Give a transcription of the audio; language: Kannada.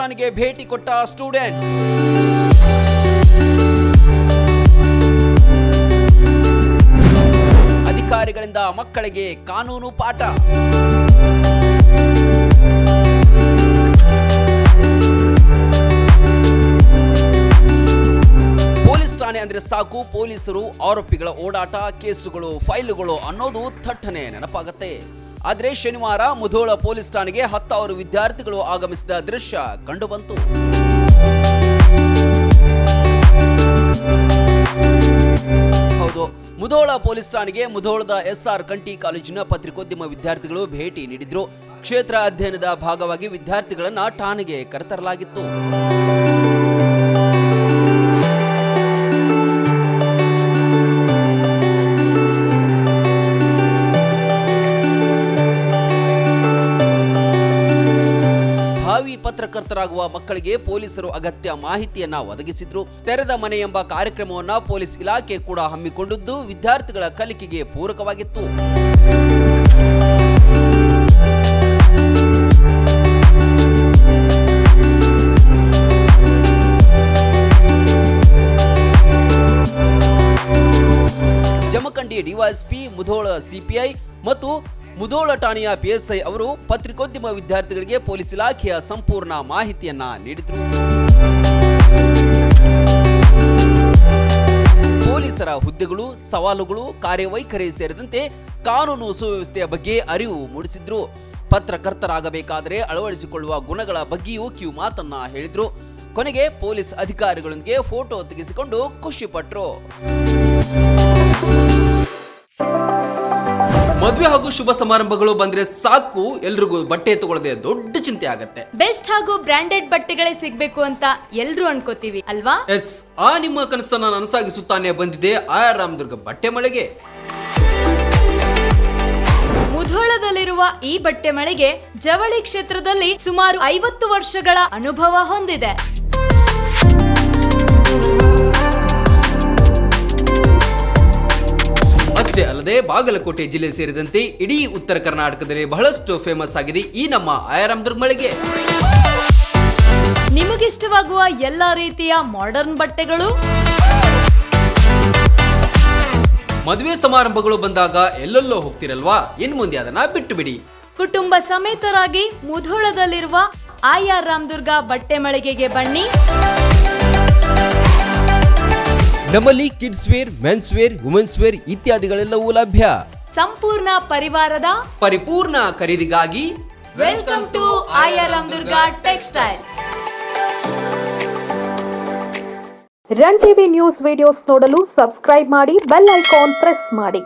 ಠಾಣೆಗೆ ಭೇಟಿ ಕೊಟ್ಟ ಸ್ಟೂಡೆಂಟ್ಸ್. ಅಧಿಕಾರಿಗಳಿಂದ ಮಕ್ಕಳಿಗೆ ಕಾನೂನು ಪಾಠ. ಪೊಲೀಸ್ ಠಾಣೆ ಅಂದ್ರೆ ಸಾಕು, ಪೊಲೀಸರು ಆರೋಪಿಗಳ ಓಡಾಟ, ಕೇಸುಗಳು, ಫೈಲುಗಳು ಅನ್ನೋದು ಥಟ್ಟನೆ ನೆನಪಾಗತ್ತೆ. ಆದ್ರೆ ಶನಿವಾರ ಮುಧೋಳ ಪೊಲೀಸ್ ಠಾಣೆಗೆ 10,000 ವಿದ್ಯಾರ್ಥಿಗಳು ಆಗಮಿಸಿದ ದೃಶ್ಯ ಕಂಡುಬಂತು. ಹೌದು, ಮುಧೋಳ ಪೊಲೀಸ್ ಠಾಣೆಗೆ ಮುಧೋಳದ SR ಕಂಠಿ ಕಾಲೇಜಿನ ಪತ್ರಿಕೋದ್ಯಮ ವಿದ್ಯಾರ್ಥಿಗಳು ಭೇಟಿ ನೀಡಿದ್ರು. ಕ್ಷೇತ್ರ ಅಧ್ಯಯನದ ಭಾಗವಾಗಿ ವಿದ್ಯಾರ್ಥಿಗಳನ್ನ ಠಾಣೆಗೆ ಕರೆತರಲಾಗಿತ್ತು. ಭಾವಿ ಪತ್ರಕರ್ತರಾಗುವ ಮಕ್ಕಳಿಗೆ ಪೊಲೀಸರು ಅಗತ್ಯ ಮಾಹಿತಿಯನ್ನ ಒದಗಿಸಿದ್ರು. ತೆರೆದ ಮನೆ ಎಂಬ ಕಾರ್ಯಕ್ರಮವನ್ನ ಪೊಲೀಸ್ ಇಲಾಖೆ ಕೂಡ ಹಮ್ಮಿಕೊಂಡಿದ್ದು ವಿದ್ಯಾರ್ಥಿಗಳ ಕಲಿಕೆಗೆ ಪೂರಕವಾಗಿತ್ತು. ಜಮಖಂಡಿ ಡಿವೈಎಸ್ಪಿ, ಮುಧೋಳ ಸಿಪಿಐ ಮತ್ತು ಮುಧೋಳ ಠಾಣೆಯ PSI ಅವರು ಪತ್ರಿಕೋದ್ಯಮ ವಿದ್ಯಾರ್ಥಿಗಳಿಗೆ ಪೊಲೀಸ್ ಇಲಾಖೆಯ ಸಂಪೂರ್ಣ ಮಾಹಿತಿಯನ್ನ ನೀಡಿದರು. ಪೊಲೀಸರ ಹುದ್ದೆಗಳು, ಸವಾಲುಗಳು, ಕಾರ್ಯವೈಖರಿ ಸೇರಿದಂತೆ ಕಾನೂನು ಸುವ್ಯವಸ್ಥೆಯ ಬಗ್ಗೆ ಅರಿವು ಮೂಡಿಸಿದ್ರು. ಪತ್ರಕರ್ತರಾಗಬೇಕಾದರೆ ಅಳವಡಿಸಿಕೊಳ್ಳುವ ಗುಣಗಳ ಬಗ್ಗೆಯೂ ಕಿವಿಮಾತನ್ನ ಹೇಳಿದ್ರು. ಕೊನೆಗೆ ಪೊಲೀಸ್ ಅಧಿಕಾರಿಗಳೊಂದಿಗೆ ಫೋಟೋ ತೆಗೆಸಿಕೊಂಡು ಖುಷಿ ಪಟ್ರು. ಮದುವೆ ಹಾಗೂ ಶುಭ ಸಮಾರಂಭಗಳು ಬಂದ್ರೆ ಸಾಕು, ಎಲ್ರಿಗೂ ಬಟ್ಟೆ ತಗೊಳ್ಳದೆ ದೊಡ್ಡ ಚಿಂತೆ ಆಗತ್ತೆ. ಬೆಸ್ಟ್ ಹಾಗೂ ಬ್ರಾಂಡೆಡ್ ಬಟ್ಟೆಗಳೇ ಸಿಗ್ಬೇಕು ಅಂತ ಎಲ್ರು ಅನ್ಕೋತೀವಿ ಅಲ್ವಾ? ಎಸ್, ಆ ನಿಮ್ಮ ಕನಸನ್ನ ನನಸಾಗಿಸುತ್ತಾನೆ ಬಂದಿದೆ ಆರ್ ರಾಮದುರ್ಗ ಬಟ್ಟೆ ಮಳೆಗೆ. ಮುಧೋಳದಲ್ಲಿರುವ ಈ ಬಟ್ಟೆ ಮಳೆಗೆ ಜವಳಿ ಕ್ಷೇತ್ರದಲ್ಲಿ ಸುಮಾರು 50 ವರ್ಷಗಳ ಅನುಭವ ಹೊಂದಿದೆ. ಅಷ್ಟೇ ಅಲ್ಲದೆ ಬಾಗಲಕೋಟೆ ಜಿಲ್ಲೆ ಸೇರಿದಂತೆ ಇಡೀ ಉತ್ತರ ಕರ್ನಾಟಕದಲ್ಲಿ ಬಹಳಷ್ಟು ಫೇಮಸ್ ಆಗಿದೆ ಈ ನಮ್ಮ ಆಯರಾಮದುರ್ಗ ಮಳಿಗೆ. ನಿಮಗಿಷ್ಟವಾಗುವ ಎಲ್ಲಾ ರೀತಿಯ ಮಾಡರ್ನ್ ಬಟ್ಟೆಗಳು, ಮದುವೆ ಸಮಾರಂಭಗಳು ಬಂದಾಗ ಎಲ್ಲೆಲ್ಲೋ ಹೋಗ್ತಿರಲ್ವಾ, ಇನ್ ಮುಂದೆ ಅದನ್ನ ಬಿಟ್ಟು ಬಿಡಿ. ಕುಟುಂಬ ಸಮೇತರಾಗಿ ಮುಧೋಳದಲ್ಲಿರುವ ಆರ್ ರಾಮದುರ್ಗ ಬಟ್ಟೆ ಮಳಿಗೆಗೆ ಬನ್ನಿ. ನಮ್ಮಲ್ಲಿ kids wear, men's wear, women's wear ಇತ್ಯಾದಿಗಳೆಲ್ಲವೂ ಲಭ್ಯ. ಸಂಪೂರ್ಣ ಪರಿವಾರದ ಪರಿಪೂರ್ಣ ಖರೀದಿಗಾಗಿ welcome to R Ramdurg textile. Run TV news videos ನೋಡಲು ಸಬ್ಸ್ಕ್ರೈಬ್ ಮಾಡಿ, ಬೆಲ್ ಐಕಾನ್ ಪ್ರೆಸ್ ಮಾಡಿ.